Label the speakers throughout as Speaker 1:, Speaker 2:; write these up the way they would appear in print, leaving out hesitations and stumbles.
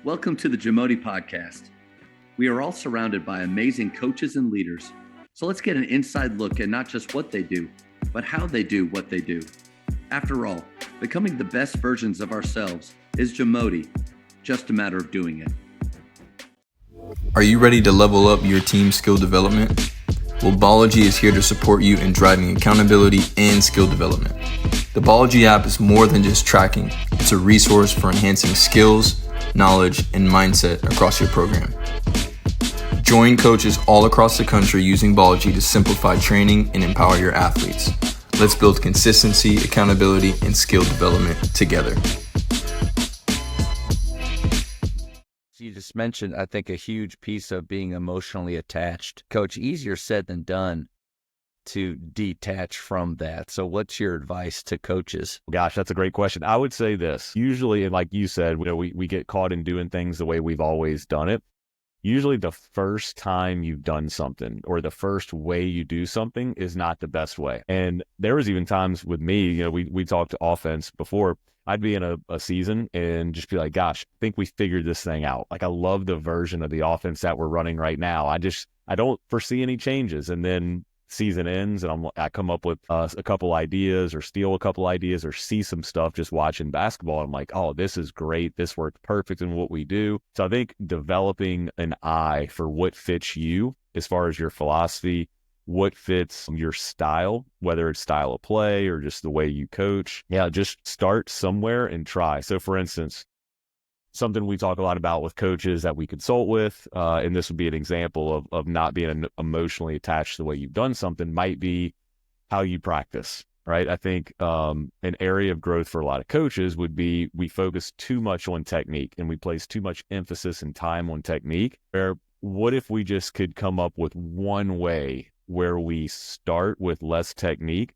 Speaker 1: Welcome to the JAMODI podcast. We are all surrounded by amazing coaches and leaders. So let's get an inside look at not just what they do, but how they do what they do. After all, becoming the best versions of ourselves is JAMODI, just a matter of doing it.
Speaker 2: Are you ready to level up your team skill development? Well, Ballology is here to support you in driving accountability and skill development. The Ballology app is more than just tracking. It's a resource for enhancing skills, knowledge, and mindset across your program. Join coaches all across the country using Ballology to simplify training and empower your athletes. Let's build consistency, accountability, and skill development together.
Speaker 3: You just mentioned, I think, a huge piece of being emotionally attached. Coach, easier said than done to detach from that. So what's your advice to coaches?
Speaker 4: Gosh, that's a great question. I would say this. Usually, and like you said, we get caught in doing things the way we've always done it. Usually the first time you've done something or the first way you do something is not the best way. And there was even times with me, we talked offense before. I'd be in a season and just be like, gosh, I think we figured this thing out. Like, I love the version of the offense that we're running right now. I don't foresee any changes. And then season ends and I come up with a couple ideas or steal a couple ideas or see some stuff just watching basketball. I'm like, oh, this is great. This worked perfect in what we do. So I think developing an eye for what fits you as far as your philosophy, what fits your style, whether it's style of play or just the way you coach. Yeah, just start somewhere and try. So for instance, something we talk a lot about with coaches that we consult with, and this would be an example of not being emotionally attached to the way you've done something, might be how you practice, right? I think an area of growth for a lot of coaches would be we focus too much on technique and we place too much emphasis and time on technique. Or what if we just could come up with one way where we start with less technique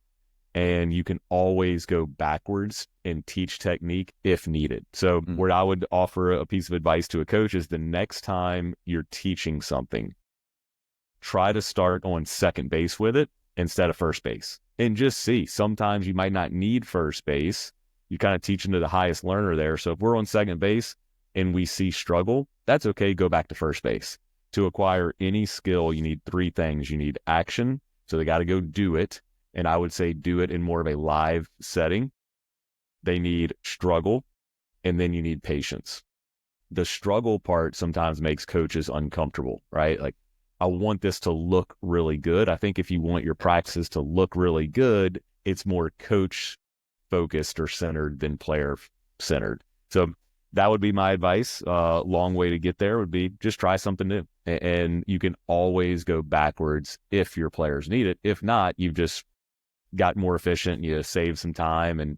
Speaker 4: and you can always go backwards and teach technique if needed. So where I would offer a piece of advice to a coach is the next time you're teaching something, try to start on second base with it instead of first base and just see. Sometimes you might not need first base. You kind of teach them to the highest learner there. So if we're on second base and we see struggle, that's okay. Go back to first base. To acquire any skill, you need three things. You need action. So they got to go do it. And I would say do it in more of a live setting. They need struggle. And then you need patience. The struggle part sometimes makes coaches uncomfortable, right? Like, I want this to look really good. I think if you want your practices to look really good, it's more coach focused or centered than player centered. So that would be my advice. Long way to get there would be just try something new. And you can always go backwards if your players need it. If not, you've just got more efficient, you save some time, and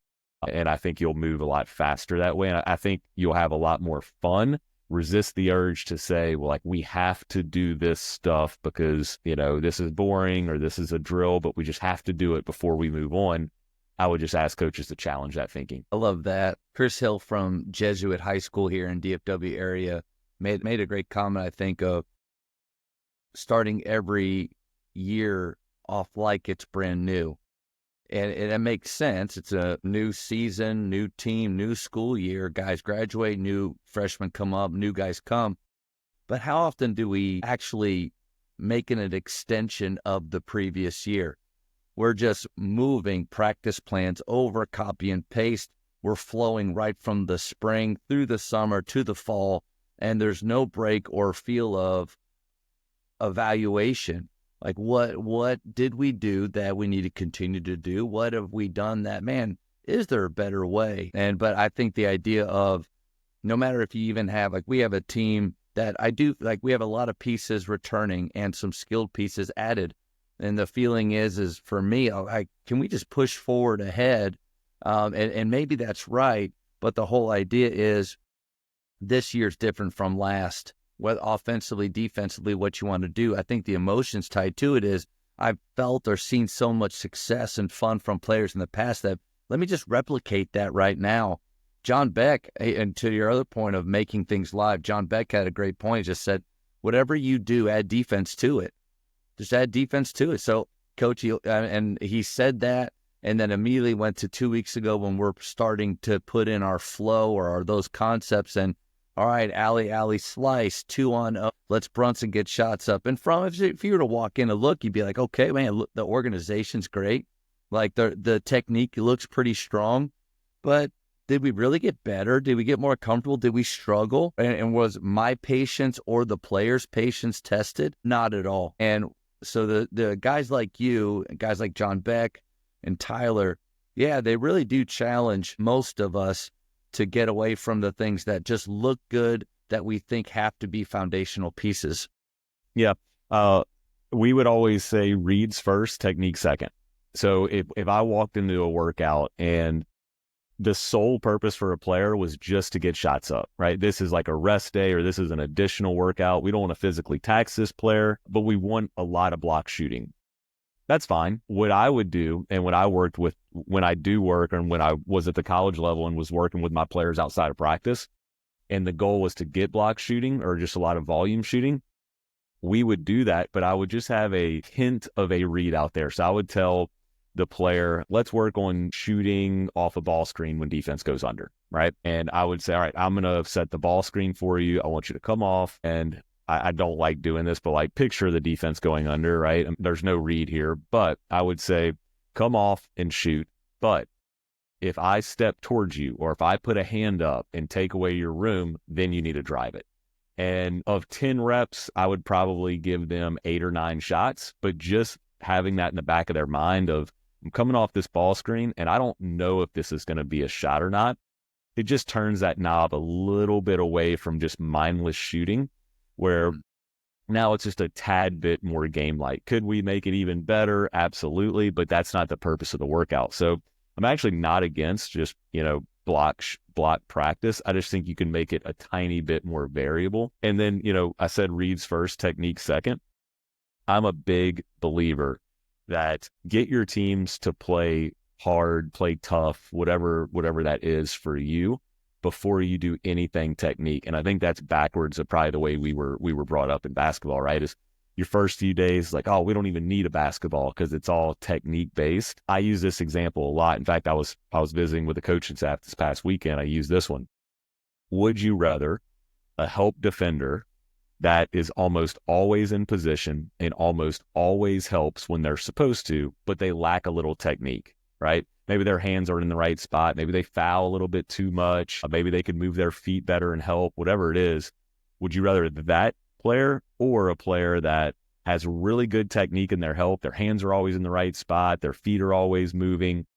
Speaker 4: I think you'll move a lot faster that way. And I think you'll have a lot more fun. Resist the urge to say, well, like, we have to do this stuff because, this is boring or this is a drill, but we just have to do it before we move on. I would just ask coaches to challenge that thinking.
Speaker 3: I love that. Chris Hill from Jesuit High School here in DFW area made a great comment, I think, of starting every year off like it's brand new. And it makes sense. It's a new season, new team, new school year. Guys graduate, new freshmen come up, new guys come. But how often do we actually make an extension of the previous year? We're just moving practice plans over, copy and paste. We're flowing right from the spring through the summer to the fall, and there's no break or feel of evaluation. Like, what did we do that we need to continue to do? What have we done that, man, is there a better way? But I think the idea of, no matter if you even have, like, we have a team that we have a lot of pieces returning and some skilled pieces added. And the feeling is for me, can we just push forward ahead? And maybe that's right. But the whole idea is this year's different from last, whether offensively, defensively, what you want to do. I think the emotions tied to it is I've felt or seen so much success and fun from players in the past that let me just replicate that right now. John Beck, and to your other point of making things live, John Beck had a great point. He just said, whatever you do, add defense to it. Just add defense to it. So, Coach, and he said that, and then immediately went to 2 weeks ago when we're starting to put in our flow or those concepts. And All right, alley, slice, 2-on-0. Let's Brunson get shots up. And if you were to walk in and look, you'd be like, okay, man, look, the organization's great. Like the technique looks pretty strong. But did we really get better? Did we get more comfortable? Did we struggle? And was my patience or the players' patience tested? Not at all. And so the guys like you, and guys like John Beck and Tyler, yeah, they really do challenge most of us to get away from the things that just look good that we think have to be foundational pieces.
Speaker 4: Yeah. We would always say reads first, technique second. So if I walked into a workout and the sole purpose for a player was just to get shots up, right? This is like a rest day or this is an additional workout. We don't want to physically tax this player, but we want a lot of block shooting. That's fine. What I would do, and when I worked with, when I do work, and when I was at the college level and was working with my players outside of practice, and the goal was to get block shooting or just a lot of volume shooting, we would do that, but I would just have a hint of a read out there. So I would tell the player, let's work on shooting off a ball screen when defense goes under, right? And I would say, all right, I'm going to set the ball screen for you. I want you to come off, and I don't like doing this, but like picture the defense going under, right? There's no read here, but I would say come off and shoot. But if I step towards you or if I put a hand up and take away your room, then you need to drive it. And of 10 reps, I would probably give them 8 or 9 shots, but just having that in the back of their mind of I'm coming off this ball screen and I don't know if this is going to be a shot or not. It just turns that knob a little bit away from just mindless shooting, where now it's just a tad bit more game-like. Could we make it even better? Absolutely, but that's not the purpose of the workout. So I'm actually not against just, block practice. I just think you can make it a tiny bit more variable. And then, I said reads first, technique second. I'm a big believer that get your teams to play hard, play tough, whatever that is for you, before you do anything technique. And I think that's backwards of probably the way we were brought up in basketball, right? Is your first few days like, oh, we don't even need a basketball because it's all technique based. I use this example a lot. In fact, I was visiting with the coaching staff this past weekend. I used this one. Would you rather a help defender that is almost always in position and almost always helps when they're supposed to, but they lack a little technique, right? Maybe their hands aren't in the right spot. Maybe they foul a little bit too much. Maybe they could move their feet better and help, whatever it is. Would you rather that player or a player that has really good technique in their help? Their hands are always in the right spot. Their feet are always moving,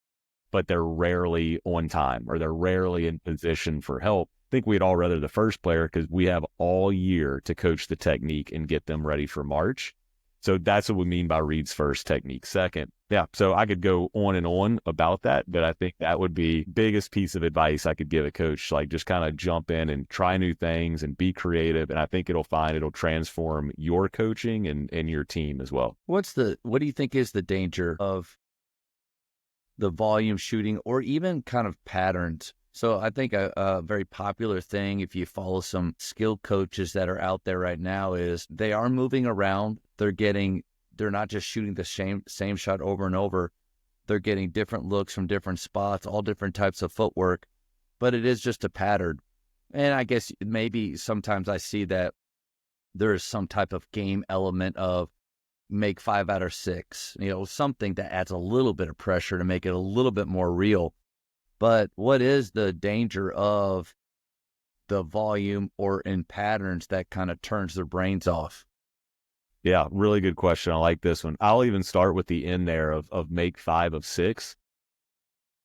Speaker 4: but they're rarely on time or they're rarely in position for help. I think we'd all rather the first player because we have all year to coach the technique and get them ready for March. So that's what we mean by reads first, technique second. Yeah, so I could go on and on about that, but I think that would be biggest piece of advice I could give a coach, like just kind of jump in and try new things and be creative. And I think it'll transform your coaching and your team as well.
Speaker 3: What do you think is the danger of the volume shooting or even kind of patterns? So I think a very popular thing, if you follow some skill coaches that are out there right now, is they are moving around. They're not just shooting the same shot over and over. They're getting different looks from different spots, all different types of footwork, but it is just a pattern. And I guess maybe sometimes I see that there is some type of game element of make 5 out of 6, something that adds a little bit of pressure to make it a little bit more real. But what is the danger of the volume or in patterns that kind of turns their brains off?
Speaker 4: Yeah, really good question. I like this one. I'll even start with the end there of make 5 of 6.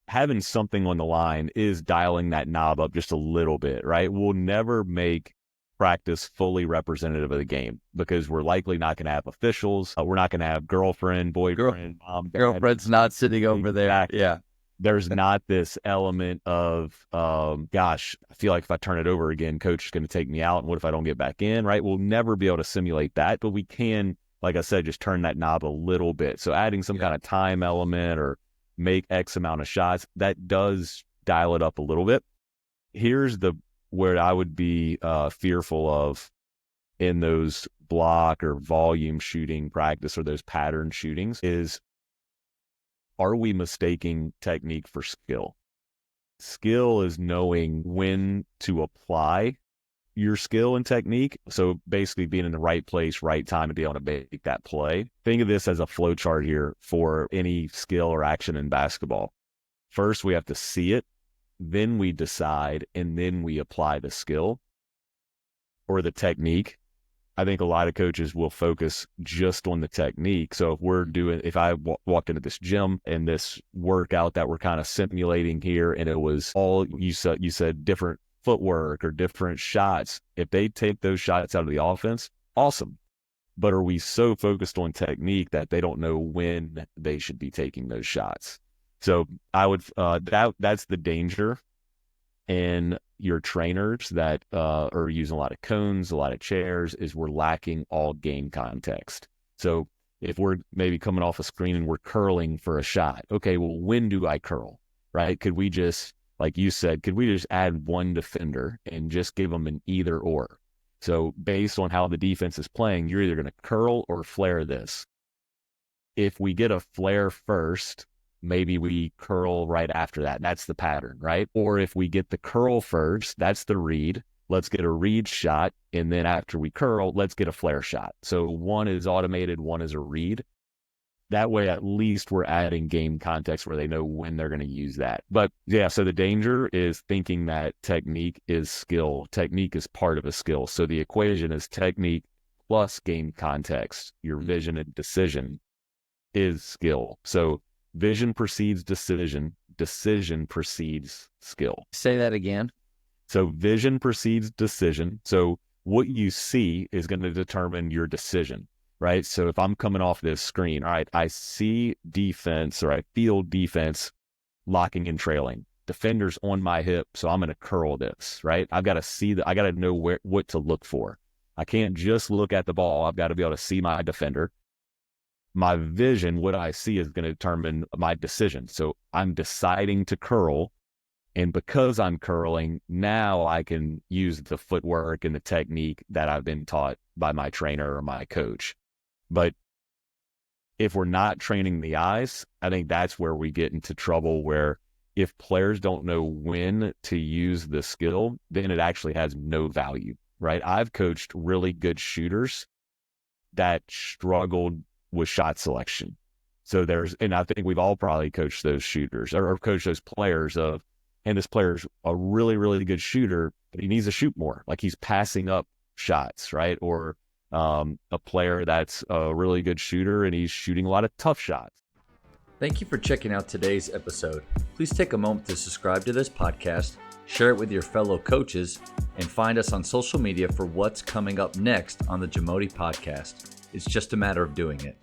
Speaker 4: Having something on the line is dialing that knob up just a little bit, right? We'll never make practice fully representative of the game because we're likely not going to have officials. We're not going to have girlfriend, boyfriend, mom, dad.
Speaker 3: Girlfriend's not sitting over there.
Speaker 4: Exactly.
Speaker 3: Yeah.
Speaker 4: There's not this element of, gosh, I feel like if I turn it over again, coach is going to take me out. And what if I don't get back in, right? We'll never be able to simulate that, but we can, like I said, just turn that knob a little bit. So adding some kind of time element or make X amount of shots, that does dial it up a little bit. Here's where I would be fearful of in those block or volume shooting practice or those pattern shootings is, are we mistaking technique for skill? Skill is knowing when to apply your skill and technique. So basically being in the right place, right time to be able to make that play. Think of this as a flow chart here for any skill or action in basketball. First, we have to see it, then we decide, and then we apply the skill or the technique. I think a lot of coaches will focus just on the technique. So if I walked into this gym and this workout that we're kind of simulating here, and it was all, you said different footwork or different shots. If they take those shots out of the offense, awesome. But are we so focused on technique that they don't know when they should be taking those shots? So I would, that's the danger in your trainers that are using a lot of cones, a lot of chairs, is we're lacking all game context. So if we're maybe coming off a screen and we're curling for a shot, okay, well, when do I curl, right? Could we just, like you said, could we just add one defender and just give them an either or? So based on how the defense is playing, you're either going to curl or flare this. If we get a flare first, maybe we curl right after that. That's the pattern, right? Or if we get the curl first, that's the read. Let's get a read shot. And then after we curl, let's get a flare shot. So one is automated, one is a read. That way, at least we're adding game context where they know when they're going to use that. But yeah, so the danger is thinking that technique is skill. Technique is part of a skill. So the equation is technique plus game context. Your vision and decision is skill. So vision precedes decision. Decision precedes skill.
Speaker 3: Say that again.
Speaker 4: So vision precedes decision. So what you see is going to determine your decision, right? So if I'm coming off this screen, all right, I see defense or I feel defense locking and trailing. Defender's on my hip, so I'm going to curl this, right? I've got to see I got to know what to look for. I can't just look at the ball. I've got to be able to see my defender. My vision, what I see, is going to determine my decision. So I'm deciding to curl, and because I'm curling, now I can use the footwork and the technique that I've been taught by my trainer or my coach. But if we're not training the eyes, I think that's where we get into trouble, where if players don't know when to use the skill, then it actually has no value, right? I've coached really good shooters that struggled with shot selection. So and I think we've all probably coached those shooters or coached those players and this player's a really, really good shooter, but he needs to shoot more. Like he's passing up shots, right? Or a player that's a really good shooter and he's shooting a lot of tough shots.
Speaker 1: Thank you for checking out today's episode. Please take a moment to subscribe to this podcast, share it with your fellow coaches, and find us on social media for what's coming up next on the JAMODI podcast. It's just a matter of doing it.